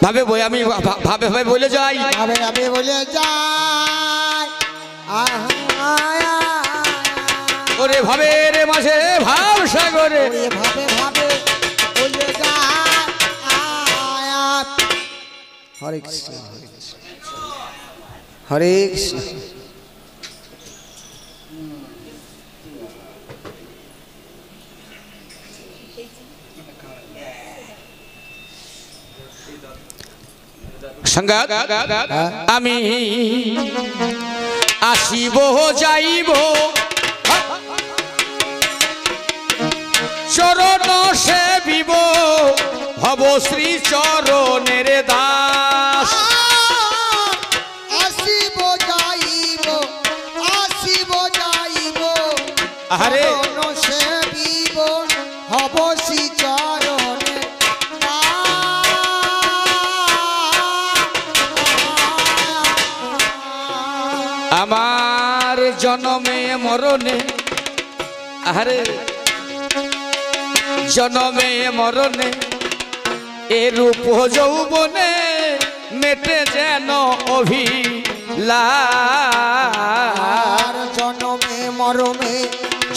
ভাবে বই আমি ভাবে ভাবে বলে যাই, ভাবে ভাবে বলে যাই। ওরে ভাবে রে মাঝে ভাব সাগরে, ভাবে ভাবে বলে যাই। হরে কৃষ্ণ হরে কৃষ্ণ। সংগাত আমি আসিব যাইব চরণ সেবিব হব শ্রী চরণের দাস। আসিব যাইব আসিব যাইব আরে সেবিব হব শ্রী চরণে। আমার জনমে মরণে, আরে জনমে মরণে এ রূপ যৌবনে মেটে যেন অভিলাষ। জনমে মরমে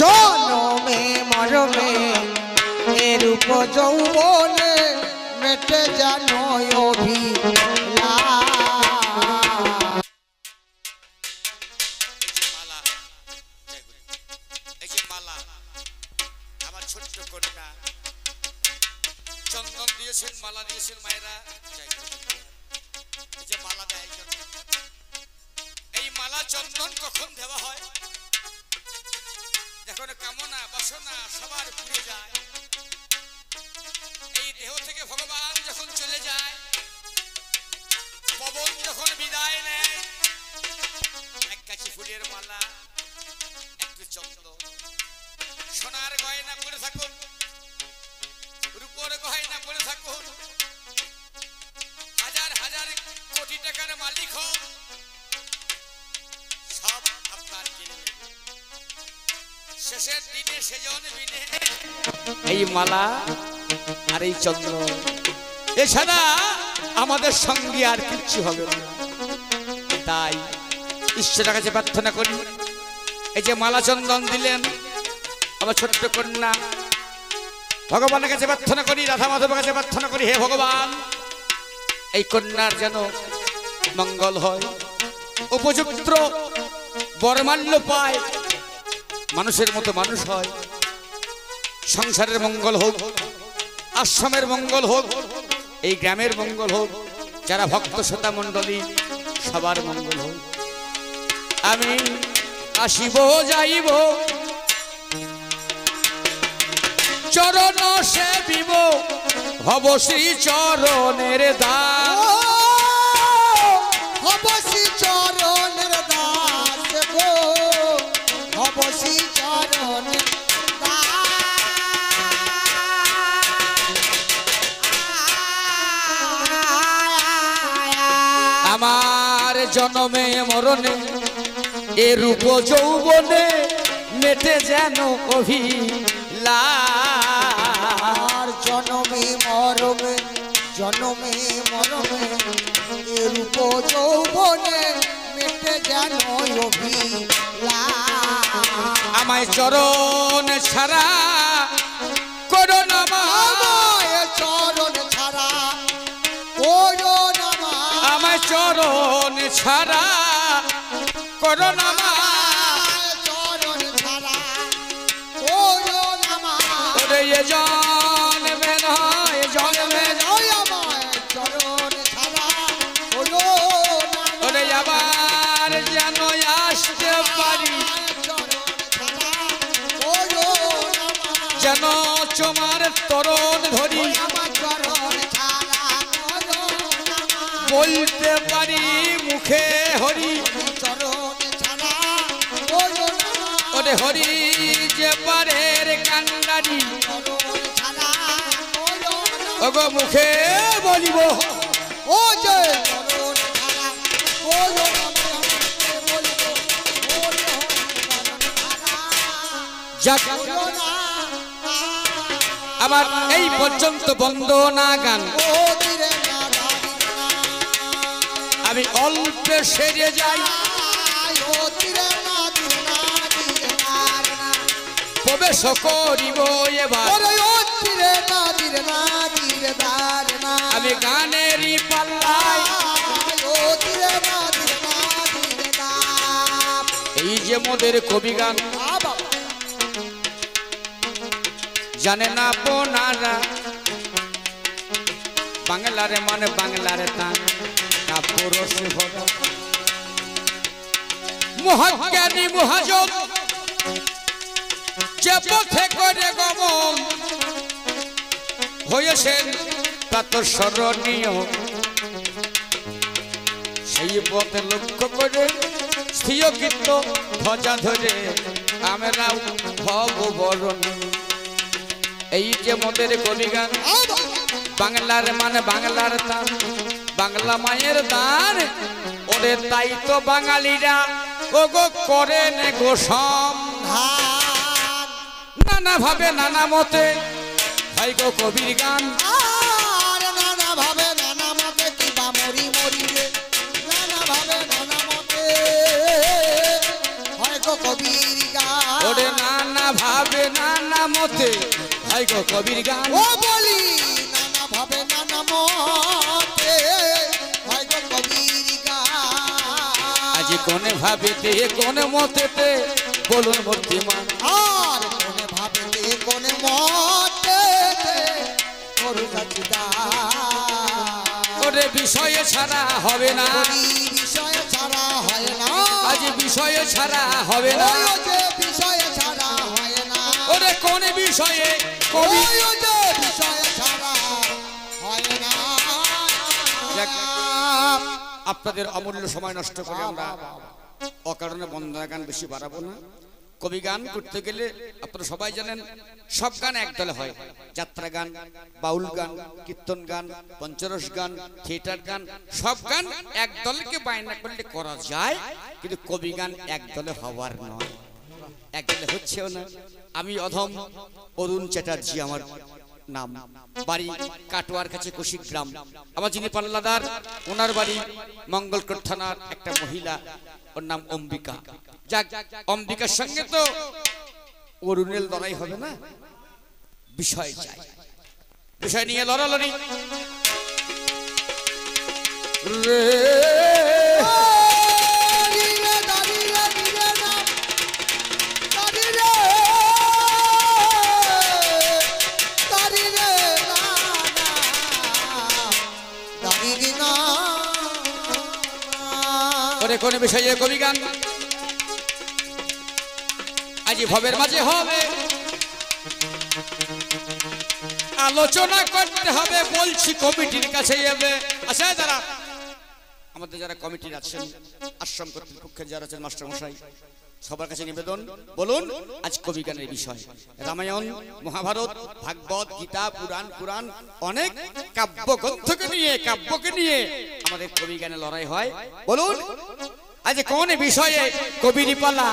জনমে মরমে এ রূপ যৌবনে মেটে যেন অভিলাষ। চন্দন দিয়েছেন, মালা দিয়েছেন মায়েরা, এই যে মালা দেয়, এই মালা চন্দন কখন দেওয়া হয়? যখন কামনা বাসনা সবার পুড়ে যায়, এই দেহ থেকে ভগবান যখন চলে যায়, পবন যখন বিদায় নেয়, এক কাছে ফুলের মালা, একটু চন্দন, সোনার গয়না পরে থাকুন, রূপোর গয়না পরে থাকুন, হাজার হাজার কোটি টাকার মালিক হোক, সব আপনার কিনে নেবে। শেষের দিনে সেজন বিনে এই মালা আর এই চন্দ্র, এছাড়া আমাদের সঙ্গে আর কিচ্ছু হবে না। তাই ঈশ্বরের কাছে প্রার্থনা করি, এই যে মালা চন্দন দিলেন আমার ছোট্ট কন্যা, ভগবানের কাছে প্রার্থনা করি, রাধা মাধবের কাছে প্রার্থনা করি, হে ভগবান এই কন্যার যেন মঙ্গল হয়, উপযুক্ত বরমাল্য পায়, মানুষের মতো মানুষ হয়, সংসারের মঙ্গল হোক, আশ্রমের মঙ্গল হোক, এই গ্রামের মঙ্গল হোক, যারা ভক্ত শ্রোতা মণ্ডলী সবার মঙ্গল হোক। আমি আসিব যাইব চরণ সেবিব হব শ্রী চরণের দাস। হব শ্রী চরণের দাস গো, হব শ্রী চরণের দাস। আমার জনমে মরণে এ রূপ যৌবনে মেটে যেন অভিলাষ। জনমে মরমে জনমে মরমে এ রূপ যৌবনে মেটে যেন অভিলাষ। আমায় চরণ ছাড়া করো না আমায় চরণ ছাড়া করো না মা, আমায় চরণ ছাড়া করো না চরণ ছাড়া করো না মা। ওরে এ জন্মে নয় জন্মে, ওই আমায় চরণ ছাড়া করো না মা। ওরে আবার যেন আসতে পারি, চরণ ছাড়া করো না মা। যেন তোমার তরণ ধরি আমার চরণ ছাড়া করো না মা। বলতে পারি মুখে হরি, চরণ ছাড়া করো না মা। ওরে হরি যে পারের কান্ডারি, চরণ ছাড়া করো না মা। ওগো মুখে বলিব ও যে চরণ ছাড়া করো না মা। বলবো বলো চরণ ছাড়া যাক। করো না মা। আমার এই পর্যন্ত বন্দনা গান ও ধীরে না আমি অল্পে সেরে যাই প্রবেশ করিব এবার আমি গানেরই পাল্লায় এই যে মোদের কবি গান জানে না বোনারা বাংলারে মানে বাংলারে তান কাপুরসে ভরা মহাজ্ঞানী মহাজন যে পথে করে গমন হয়েছেন তা তো স্মরণীয় সেই পথে লক্ষ্য করে স্থিরকৃত ধ্বজা ধরে আমরা ভব বরণ এই যে মোদের কবি গান বাংলার মানে বাংলার দান বাংলা মায়ের দান ওরে তাই তো বাঙালিরা ওগো করে নে গো সন্ধান নানা ভাবে নানা মতে হয় গো কবির গান নানা ভাবে নানা মতে কিবা মরি মরি রে নানা ভাবে নানা মতে হয় গো কবির গান ওরে নানা ভাবে নানা মতে হয় গো কবির গান ও বলি নানা ভাবে নানা মতে হয় গো কবির গান আজ কোনে ভাবেতে কোনে মতেতে বলুন বুদ্ধিমান আর কোনে ভাবেতে কোনে মতে করু সচিদা ওরে বিষয়ে ছাড়া হবে না বিষয় ছাড়া হয় না আজ বিষয়ে ছাড়া হবে না ওই যে বিষয় ছাড়া হয় না ওরে কোন বিষয়ে কবি ওই যে বিষয় ছাড়া হয় না দেখ, আপনাদের অমূল্য সময় নষ্ট করে আমরা অকারণে বন্দনা গান বেশি বাড়াবো না কবি গান করতে গেলে আপনারা সবাই জানেন সব গান একদলে হয় যাত্রা গান বাউল গান কীর্তন গান পঞ্চরস গান থিয়েটার গান সব গান এক দলকে বায়না করলে করা যায় কিন্তু কবি গান এক দলে হওয়ার নয় এক দলে হচ্ছেও না আমি অধম অরুণ চ্যাটার্জি আমার নাম বাড়ি কাটোয়ার কাছে কুশিগ্রাম আমার যিনি পাল্লাদার ওনার বাড়ি মঙ্গলকোট থানার একটা মহিলা ওর নাম অম্বিকা যাক অম্বিকার সঙ্গে তো অরুণের লড়াই হবে না বিষয় চাই বিষয় নিয়ে লড়ালড়ি রে কোন বিষয়ে কবি গান আজ ভবের মাঝে হবে আলোচনা করতে হবে বলছি কমিটির কাছে যাবে আচ্ছা যারা আমাদের যারা কমিটির আছেন আশ্রম কর্তৃপক্ষের যারা আছেন মাস্টার মশাই সবার কাছে নিবেদন বলুন আজ কবি গানের বিষয় রামায়ণ মহাভারত ভাগবত গীতা পুরাণ পুরাণ অনেক কাব্যগ্রন্থকে নিয়ে আমাদের কবি গানে লড়াই হয় বলুন আজ কোন বিষয়ে কবির পালা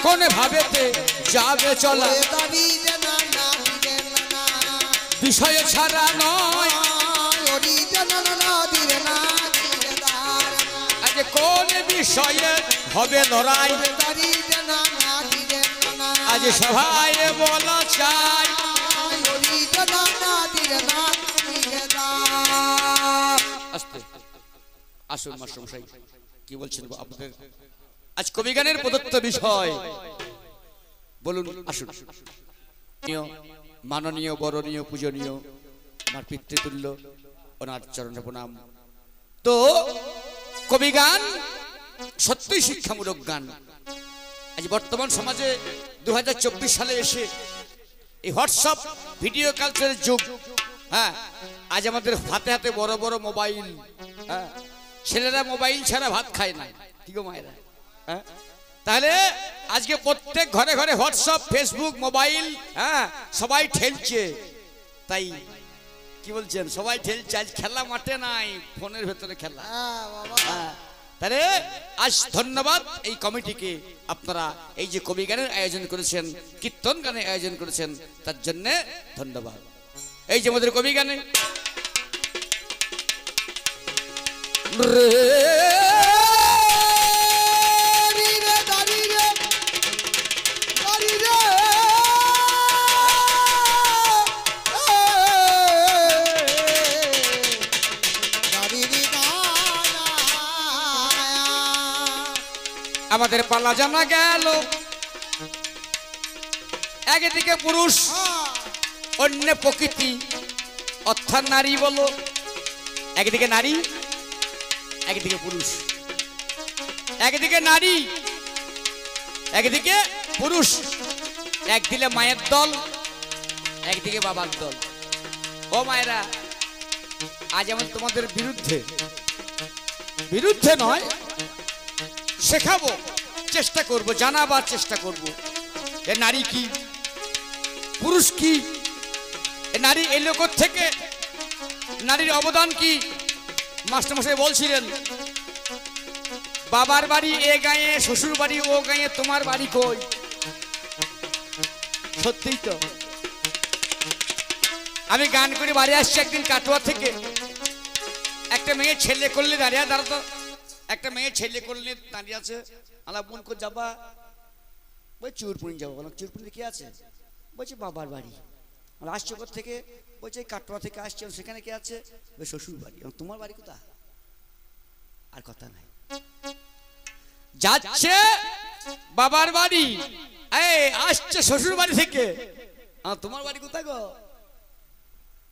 কোন ভাবেতে যাবে চলা বিষয়ে ছাড়া নয় আজ কোন বিষয়ে হবে লড়াই আজ সভায় বলা চাই আসুন মাস্টার মশাই কি বলছেন আপনাদের আজ কবি গানের প্রদত্ত বিষয় বলুন আসুন মাননীয় বরণীয় পূজনীয় আমার পিতৃতুল্য ওনার চরণে প্রণাম তো কবি গান সত্যই শিক্ষামূলক গান আজ বর্তমান সমাজে 2024 সালে এসে এই হোয়াটসঅ্যাপ ভিডিও কালচারের যুগ হ্যাঁ আজ আমাদের হাতে হাতে বড় বড় মোবাইল হ্যাঁ ছেলেরা মোবাইল ছাড়া ভাত খায় না কি গো মায়েরা হ্যাঁ তাহলে আজকে প্রত্যেক ঘরে ঘরে হোয়াটসঅ্যাপ ফেসবুক মোবাইল হ্যাঁ সবাই ঠেলছে তাই কি বলছেন সবাই ঠেলছে আজ খেলা মাঠে নাই ফোনের ভেতরে খেলা তাহলে আজ ধন্যবাদ এই কমিটিকে আপনারা এই যে কবি গানের আয়োজন করেছেন কীর্তন গানের আয়োজন করেছেন তার জন্য ধন্যবাদ এই যে আমাদের কবি গানে আমাদের পালা জানা গেল একদিকে পুরুষ অন্য প্রকৃতি অর্থাৎ নারী বলো একদিকে নারী একদিকে পুরুষ একদিকে নারী একদিকে পুরুষ একদিকে মায়ের দল একদিকে বাবার দল ও মায়েরা আজ আমি তোমাদের বিরুদ্ধে বিরুদ্ধে নয় শেখাবো চেষ্টা করব জানাবার চেষ্টা করব এ নারী কি পুরুষ কি এ নারী এই লোক থেকে নারীর অবদান কি মাস্টারমশাই বলছিলেন বাবার বাড়ি এ গায়ে শ্বশুর বাড়ি ও গায়ে তোমার বাড়ি কই সত্যিই তো আমি গান করে বাড়ি আসছি একদিন কাটোয়া থেকে একটা মেয়ে ছেলে করলে দাঁড়িয়ে দাঁড়াতো একটা মেয়ে ছেলে করলে দাঁড়িয়ে আছে আলা বোন কো যাবা ওই চুরপুরি যাবো বলো চুরপুরি কি আছে বলছি বাবার বাড়ি আসছে কোথা থেকে বলছে কাটোয়া থেকে আসছে সেখানে কি আছে ওই শ্বশুর বাড়ি তোমার বাড়ি কোথা আর কথা নাই যাচ্ছে বাবার বাড়ি এই আসছে শ্বশুর বাড়ি থেকে তোমার বাড়ি কোথায় গো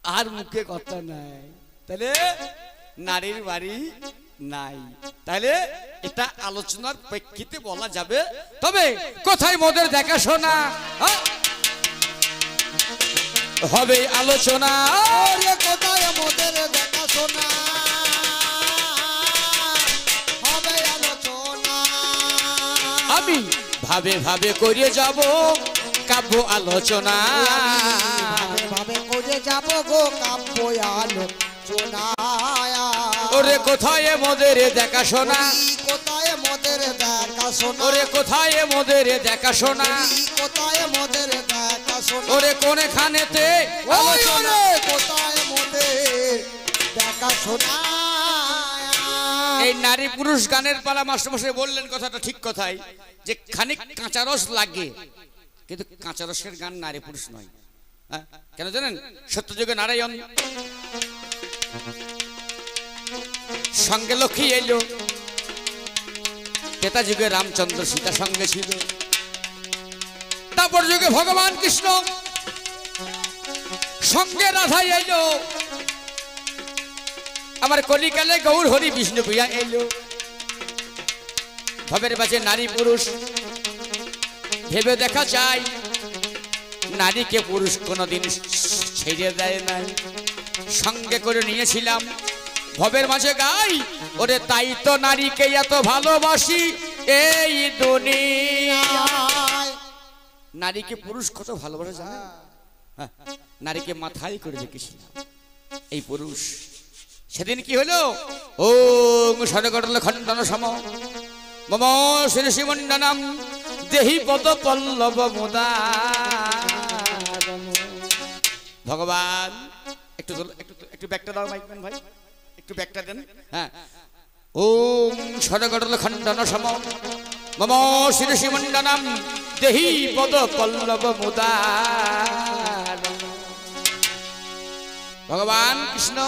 আর মুখে কথা নাই তাহলে নারীর বাড়ি নাই তাহলে এটা আলোচনার প্রেক্ষিতে বলা যাবে তবে কোথায় মোদের দেখাশোনা হবে আলোচনা কোথায় মোদের দেখাশোনা হবে আলোচনা আমি ভাবে ভাবে করে যাব কাব্য আলোচনা ভাবে ভাবে করে যাব গো কাব্য আলোচনা ওরে কোথায় মোদের দেখাশোনা কোথায় মোদের দেখাশোনা ওরে কোথায় মোদের দেখাশোনা কোথায় মোদের দেখাশোনা ওরে কোনখানেতে আলোচনা কোথায় মোদের দেখাশোনা এই নারী পুরুষ গানের পালা মাস্টারমশাই বললেন কথাটা ঠিক কথাই যে খানিক কাঁচা রস লাগে কিন্তু কাঁচা রসের গান নারী পুরুষ নয় কেন জানেন সত্যযুগে নারায়ণ সঙ্গে লক্ষ্মী এলো ত্রেতা যুগে রামচন্দ্র সীতা সঙ্গে ছিল তারপর যুগে ভগবান কৃষ্ণ সঙ্গে রাধা এলো আমার কলিকালে গৌর হরি বিষ্ণু প্রিয়া এলো ভবের বাজে নারী পুরুষ ভেবে দেখা যায় নারীকে পুরুষ কোনোদিন ছেড়ে দেয় নাই সঙ্গে করে নিয়েছিলাম ভবের মাঝে গাই ওরে তাই তো নারীকে এত ভালোবাসি এই দুনিয়ায় নারীকে পুরুষ কত ভালোবাসে জানেন নারীকে মাথায় করে রেখেছিলাম এই পুরুষ সেদিন কি হলো ও সরগটল খণ্ডন সম মম শিরসি মণ্ডনম দেহি পদ পল্লব মুদা ভগবান একটু একটু ব্যাগটা দাও মাইকম্যান ভাই একটু ব্যাগটা দেন হ্যাঁ ওম সরগটল খণ্ডন সম মম শিরসি মণ্ডনম দেহি পদ পল্লব মুদা ভগবান কৃষ্ণ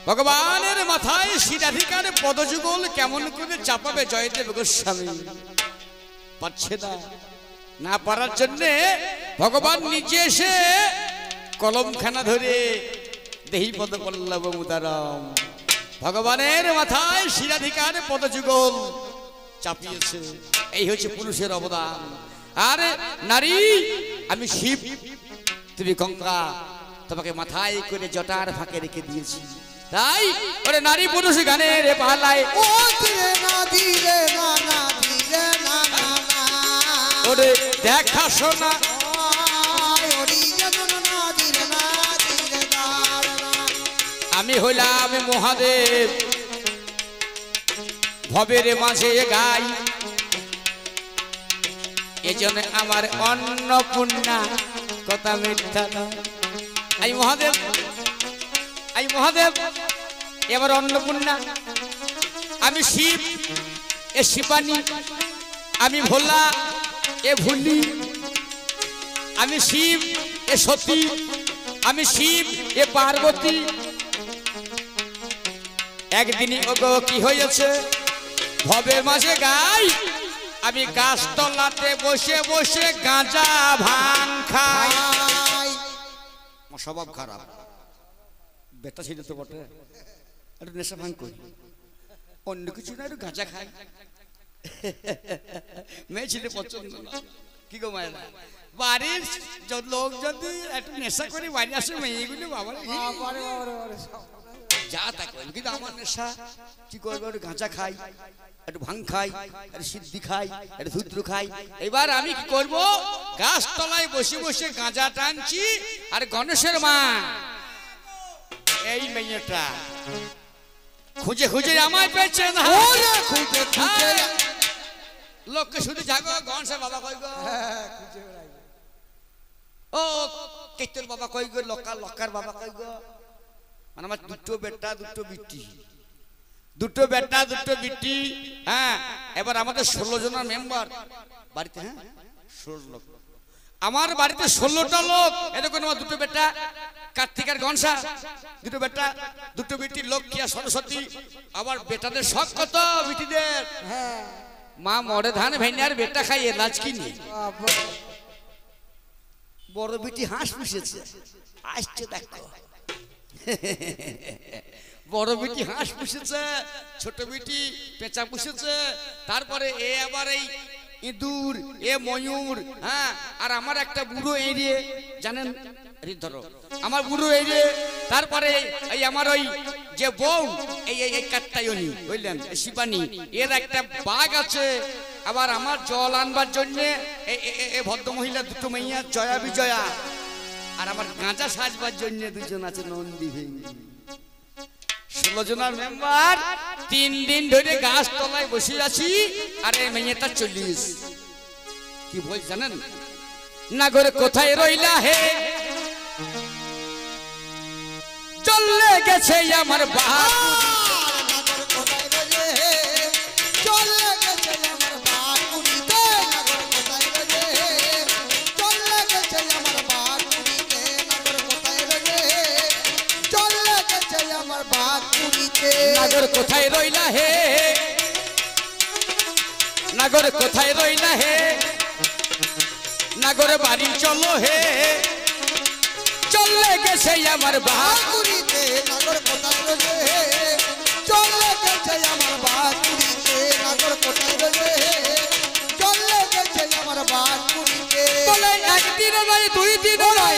ভগবানের মাথায় শিরাধিকার পদযুগল কেমন করে চাপাবে জয়দেব গোস্বামী পারছে না পারার জন্য ভগবান নিজে এসে কলমখানা ধরে দেহি পদ পল্লব মুদারম ভগবানের মাথায় শিরাধিকার পদযুগল চাপিয়েছে এই হচ্ছে পুরুষের অবদান আর নারী আমি শিব তুমি গঙ্গা তোমাকে মাথায় করে জটার ফাঁকে রেখে দিয়েছি তাই ওরে নারী পুরুষ গানের পালায় ও ধীরে না ধীরে না না ধীরে না না ওরে দেখাশোনা আমি হইলাম মহাদেব ভবের মাঝে গাই এজন্য আমার অন্নপূর্ণা কথা মিথ্যা নয় এই মহাদেব, এই মহাদেব, এবার অন্নপূর্ণা, আমি শিব এ শিবানী, আমি ভোলা এ ভুলি, আমি শিব এ সতী, আমি শিব এ পার্বতী। একদিনই ওগো কি হয়েছে ভবের মাঝে গাই, আমি গাছতলাতে বসে বসে গাঁজা ভাং খাই। স্বভাব খারাপ, বেটা ছিল তো বটে, একটু নেশা ভাঙ করি, অন্য কিছু না একটু গাঁজা খাই। মেয়ে ছিল পছন্দ না, কি গো মায়েরা, বাড়ির লোক যদি একটু নেশা করে বাড়ি আসে মেয়েগুলো বাবা যা তা করেন, কিন্তু আমার নেশা কি করবো, একটু গাঁজা খাই, একটু ভাং খাই, একটু সিদ্ধি খাই, একটু ধুদ্র খাই। এবার আমি কি করবো, গাছতলায় বসে বসে গাঁজা টানছি, আর গণেশের মা এই মেয়েটা খুঁজে খুঁজে আমায় পেয়েছে না, লোককে শুধু জাগো গণেশের বাবা কই গো, ও কেতল বাবা কই গো, লকার বাবা কই গো। মানে আমার দুটো বেটা দুটো বিটি, দুটো বেটা দুটো বিটি। হ্যাঁ, এবার আমাদের 16 জনের মেম্বার বাড়িতে, হ্যাঁ 16 লোক, আমার বাড়িতে 16টা লোক। এরকম আমার দুটো বেটা কার্তিক আর গণসা, দুটো বেটা দুটো বিটি, লক্ষ্মী আর সরস্বতী। আবার বেটাদের শখ কত বিটিদের, মা মরে ধান ভেন্যার বেটা খাইয়ে লাজ কিনি। বড় বিটি হাঁস পুষেছে, আসছে দেখো, বড় বিটি হাঁস পুষেছে, ছোট বিটি পেঁচা পুষেছে, তারপরে এ আবার এই ইঁদুর, এ ময়ূর। হ্যাঁ, আর আমার একটা বুড়ো এরিয়ে জানেন, ধরো আমার বুড়ো এরিয়ে। তারপরে এই আমার ওই যে বউ এই কাত্তায়নী বুঝলেন, শিবানী, এর একটা বাঘ আছে। আবার আমার জল আনবার জন্য ভদ্র মহিলা দুটো মেয়ে, জয়া বিজয়া। আর আমার গাঁজা সাজবার জন্য দুজন আছে, নন্দী ভেঙ্গি। 16 জনের মেম্বার, 3 দিন ধরে গাছ তলায় বসে আছি, আর এই মেয়েটা 40। কি বল জানেন, নাগর কোথায় রইলা হে, চলে গেছে আমার বাপ, নাগর কোথায় রইলা হে, নাগর কোথায় রইলা হে, নাগর বাড়ি চলো হে, চলে গেছে আমার বাকুড়িতে। নাগর কোথায় রইলে হে, চলে গেছে আমার বাকুড়িতে, নাগর কোথায় রইলে হে, চলে গেছে আমার বাকুড়িতে। বলে একদিন নয়, 2 দিন নয়,